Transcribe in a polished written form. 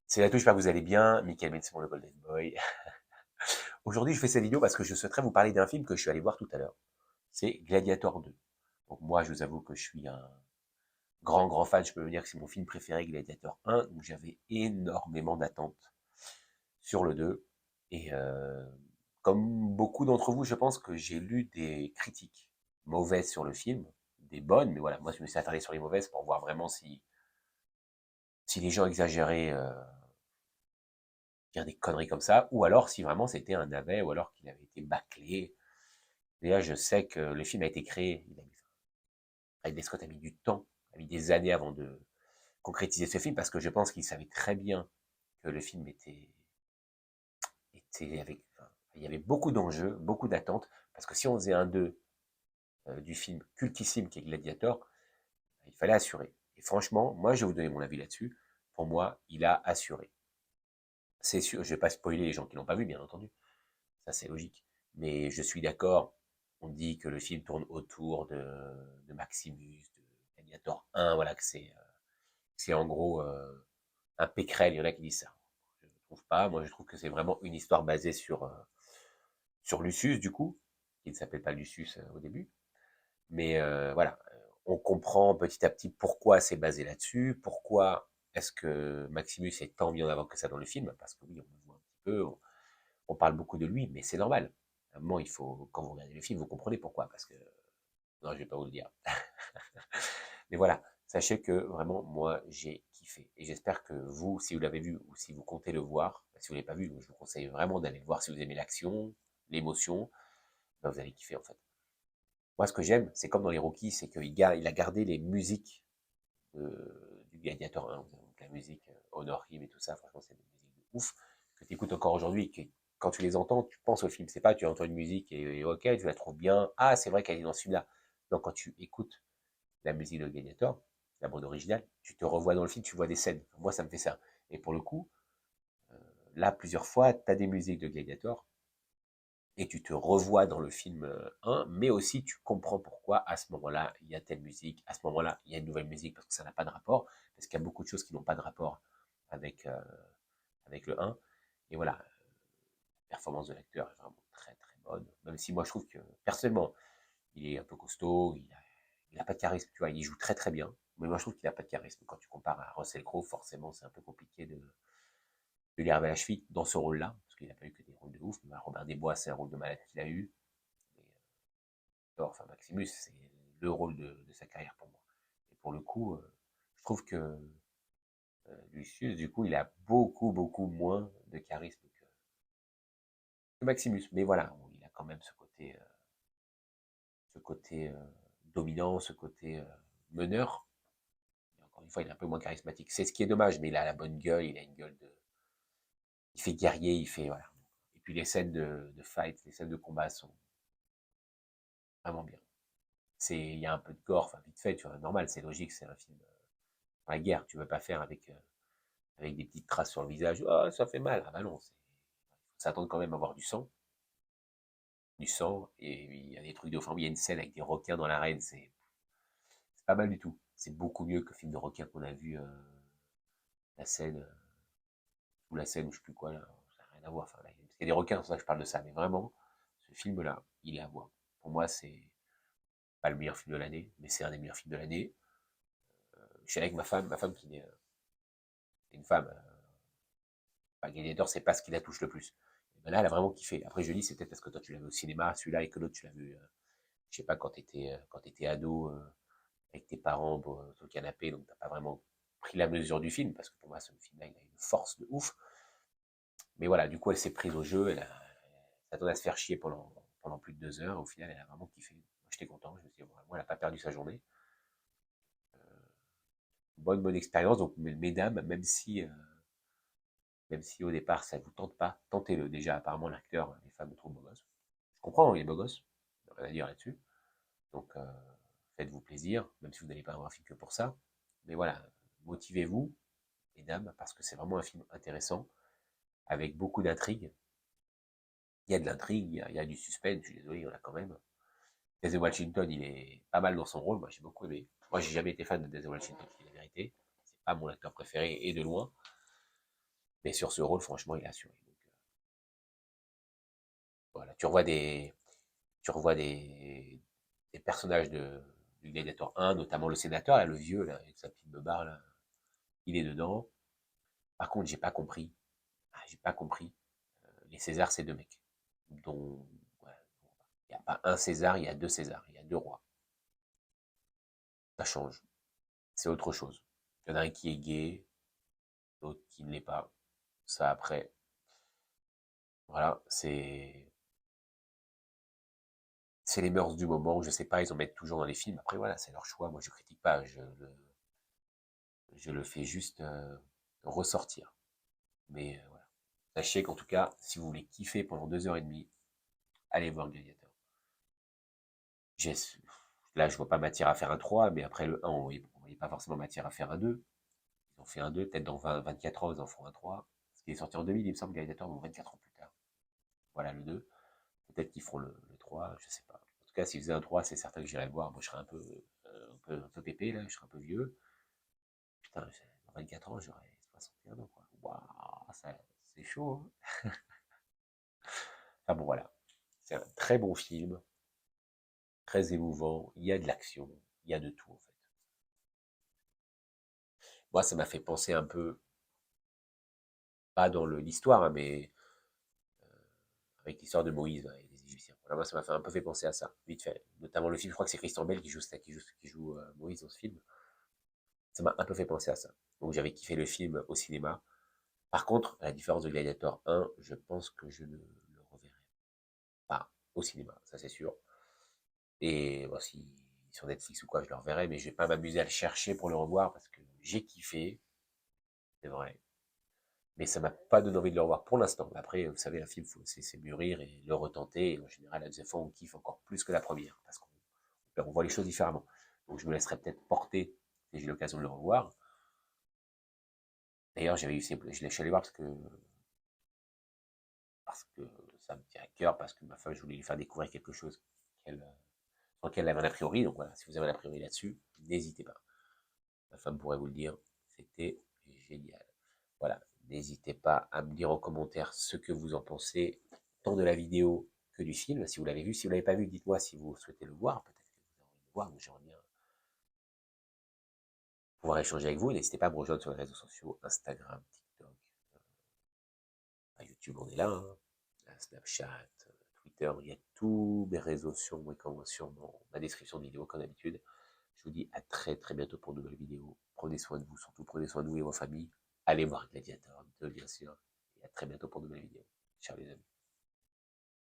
C'est la touche, j'espère que vous allez bien. Michael Benson, le Golden Boy. Aujourd'hui, je fais cette vidéo parce que je souhaiterais vous parler d'un film que je suis allé voir tout à l'heure. C'est Gladiator 2. Donc moi, je vous avoue que je suis un grand fan. Je peux vous dire que c'est mon film préféré, Gladiator 1. Donc j'avais énormément d'attentes sur le 2. Et comme beaucoup d'entre vous, je pense que j'ai lu des critiques mauvaises sur le film, des bonnes, mais voilà, moi je me suis attardé sur les mauvaises pour voir vraiment si les gens exagéraient dire des conneries comme ça, ou alors si vraiment c'était un navet, ou alors qu'il avait été bâclé. Déjà, je sais que le film a été créé, Ridley Scott a mis du temps, a mis des années avant de concrétiser ce film, parce que je pense qu'il savait très bien que le film était avec, enfin, il y avait beaucoup d'enjeux, beaucoup d'attentes, parce que si on faisait un 2 du film cultissime qui est Gladiator, il fallait assurer. Et franchement, moi je vais vous donner mon avis là-dessus. Pour moi, il a assuré. C'est sûr, je vais pas spoiler les gens qui l'ont pas vu, bien entendu. Ça, c'est logique. Mais je suis d'accord. On dit que le film tourne autour de Maximus, de Gladiator 1, voilà, que c'est en gros un pécrel. Il y en a qui disent ça. Je ne trouve pas. Moi, je trouve que c'est vraiment une histoire basée sur Lucius, du coup, qui ne s'appelle pas Lucius au début. Mais voilà, on comprend petit à petit pourquoi c'est basé là-dessus, pourquoi est-ce que Maximus est tant mis en avant que ça dans le film, parce que oui, on le voit un petit peu, on parle beaucoup de lui, mais c'est normal. À un moment, il faut, quand vous regardez le film, vous comprenez pourquoi, parce que, non, je vais pas vous le dire. Mais voilà, sachez que vraiment, moi, j'ai kiffé. Et j'espère que vous, si vous l'avez vu, ou si vous comptez le voir, si vous l'avez pas vu, je vous conseille vraiment d'aller le voir si vous aimez l'action, l'émotion, ben vous allez kiffer, en fait. Moi, ce que j'aime, c'est comme dans les Rockies, c'est qu'il a gardé les musiques du Gladiator 1. Donc, la musique Honor Him et tout ça, franchement, c'est des musiques de ouf, que tu écoutes encore aujourd'hui, que quand tu les entends, tu penses au film. C'est pas, tu entends une musique et ok, tu la trouves bien. Ah, c'est vrai qu'elle est dans celui-là. Donc, quand tu écoutes la musique de Gladiator, la bande originale, tu te revois dans le film, tu vois des scènes. Moi, ça me fait ça. Et pour le coup, là, plusieurs fois, tu as des musiques de Gladiator et tu te revois dans le film 1, mais aussi tu comprends pourquoi à ce moment-là, il y a telle musique, à ce moment-là, il y a une nouvelle musique, parce que ça n'a pas de rapport, parce qu'il y a beaucoup de choses qui n'ont pas de rapport avec, avec le 1. Et voilà, la performance de l'acteur est vraiment très bonne, même si moi je trouve que, personnellement, il est un peu costaud, il a pas de charisme, tu vois, il joue très bien, mais moi je trouve qu'il n'a pas de charisme. Quand tu compares à Russell Crowe, forcément, c'est un peu compliqué de lui arriver à la cheville dans ce rôle-là, parce qu'il n'a pas eu que des rôles de ouf, mais Robert Desbois, c'est un rôle de malade qu'il a eu, et, enfin Maximus, c'est le rôle de sa carrière pour moi. Et pour le coup, je trouve que Lucius, du coup, il a beaucoup moins de charisme que Maximus. Mais voilà, il a quand même ce côté dominant, ce côté meneur. Et encore une fois, il est un peu moins charismatique. C'est ce qui est dommage, mais il a la bonne gueule, il a une gueule de... Il fait guerrier, il fait... Voilà. Et puis les scènes de fight, les scènes de combat sont vraiment bien. Il y a un peu de gore, enfin vite fait, tu vois, normal, c'est logique, c'est un film la guerre, tu veux pas faire avec des petites traces sur le visage. Oh, ça fait mal. Ah bah non, faut s'attendre quand même à voir du sang, et il y a des trucs de fond. Il y a une scène avec des requins dans l'arène, c'est pas mal du tout. C'est beaucoup mieux que le film de requins qu'on a vu, la scène, ou la scène, ou je sais plus quoi, là, ça n'a rien à voir. Enfin, là, il y a des requins, c'est pour ça que je parle de ça, mais vraiment, ce film-là, il est à voir. Pour moi, c'est pas le meilleur film de l'année, mais c'est un des meilleurs films de l'année. Je suis avec ma femme qui est une femme, Gladiator, c'est pas ce qui la touche le plus. Et ben là, elle a vraiment kiffé. Après, je dis, c'est peut-être parce que toi, tu l'as vu au cinéma, celui-là, et que l'autre, tu l'as vu, je sais pas, quand t'étais ado, avec tes parents sur le canapé, donc t'as pas vraiment pris la mesure du film, parce que pour moi, ce film-là, il a une force de ouf. Mais voilà, du coup, elle s'est prise au jeu, elle s'attendait à se faire chier pendant plus de 2 heures. Au final, elle a vraiment kiffé. Moi, j'étais content, je me suis dit, bon, moi, elle a pas perdu sa journée. Bonne expérience. Donc, mesdames, même si au départ ça vous tente pas, tentez-le. Déjà, apparemment, l'acteur, les femmes le trouvent beau gosse. Je comprends, il est beau gosse, rien à dire là-dessus. Donc, faites-vous plaisir, même si vous n'allez pas avoir un film que pour ça. Mais voilà, motivez-vous, mesdames, parce que c'est vraiment un film intéressant, avec beaucoup d'intrigue. Il y a de l'intrigue, il y a du suspense, je suis désolé, il y en a quand même. Denzel Washington, il est pas mal dans son rôle, moi j'ai beaucoup aimé. Moi j'ai jamais été fan de Denzel Washington, c'est la vérité. C'est pas mon acteur préféré, et de loin. Mais sur ce rôle, franchement, il a assuré. Donc, voilà, tu revois des personnages du Gladiator 1, notamment le sénateur, là, le vieux, là, avec sa petite beubare, là, il est dedans. Par contre, j'ai pas compris, les Césars, c'est deux mecs. Dont, voilà, il n'y a pas un César, il y a deux Césars, il y a deux rois. Ça change, c'est autre chose. Il y en a un qui est gay, l'autre qui ne l'est pas. Ça, après, voilà, c'est les mœurs du moment, je sais pas, ils en mettent toujours dans les films. Après, voilà, c'est leur choix. Moi, je critique pas, je le fais juste ressortir. Mais voilà. Sachez qu'en tout cas, si vous voulez kiffer pendant 2 h 30, allez voir Gladiator. J'ai- Là, je vois pas matière à faire un 3, mais après le 1, on voyait pas forcément matière à faire un 2. Ils ont fait un 2, peut-être dans 24 ans, ils en feront un 3. Ce qui est sorti en 2000, il me semble, Gladiator, donc 24 ans plus tard. Voilà le 2. Peut-être qu'ils feront le 3, je sais pas. En tout cas, s'ils faisaient un 3, c'est certain que j'irai le voir. Moi, je serais un peu pépé, là, je serais un peu vieux. Putain, dans 24 ans, j'aurai 61 ans, quoi. Waouh, c'est chaud, hein. Enfin bon, voilà. C'est un très bon film, très émouvant. Il y a de l'action, il y a de tout, en fait. Moi, ça m'a fait penser un peu, pas dans l'histoire, hein, mais avec l'histoire de Moïse, ouais, et des Égyptiens. Voilà, moi, ça m'a fait un peu fait penser à ça, vite fait. Notamment le film, je crois que c'est Christian Bale qui joue Moïse dans ce film. Ça m'a un peu fait penser à ça. Donc j'avais kiffé le film au cinéma. Par contre, à la différence de Gladiator 1, je pense que je ne le reverrai pas au cinéma, ça c'est sûr. Et bon, si sur Netflix ou quoi, je le reverrai, mais je vais pas m'amuser à le chercher pour le revoir parce que j'ai kiffé, c'est vrai. Mais ça m'a pas donné envie de le revoir pour l'instant. Après, vous savez, un film, c'est mûrir et le retenter. Et en général, la deuxième fois, on kiffe encore plus que la première parce qu'on voit les choses différemment. Donc je me laisserai peut-être porter si j'ai l'occasion de le revoir. D'ailleurs, je suis allé voir parce que ça me tient à cœur, parce que ma femme, je voulais lui faire découvrir quelque chose qu'elle, sans qu'elle avait un a priori. Donc voilà, si vous avez un a priori là-dessus, n'hésitez pas. Ma femme pourrait vous le dire, c'était génial. Voilà, n'hésitez pas à me dire en commentaire ce que vous en pensez, tant de la vidéo que du film. Si vous l'avez vu, si vous ne l'avez pas vu, dites-moi si vous souhaitez le voir. Peut-être que vous avez envie de le voir, donc j'aimerais bien pouvoir échanger avec vous. N'hésitez pas à me rejoindre sur les réseaux sociaux, Instagram, TikTok, YouTube, on est là, hein. Snapchat, Twitter, il y a tous mes réseaux sur ma description de vidéo, comme d'habitude. Je vous dis à très très bientôt pour de nouvelles vidéos. Prenez soin de vous, surtout prenez soin de vous et vos familles. Allez voir Gladiator 2, bien sûr. Et à très bientôt pour de nouvelles vidéos. Ciao les amis.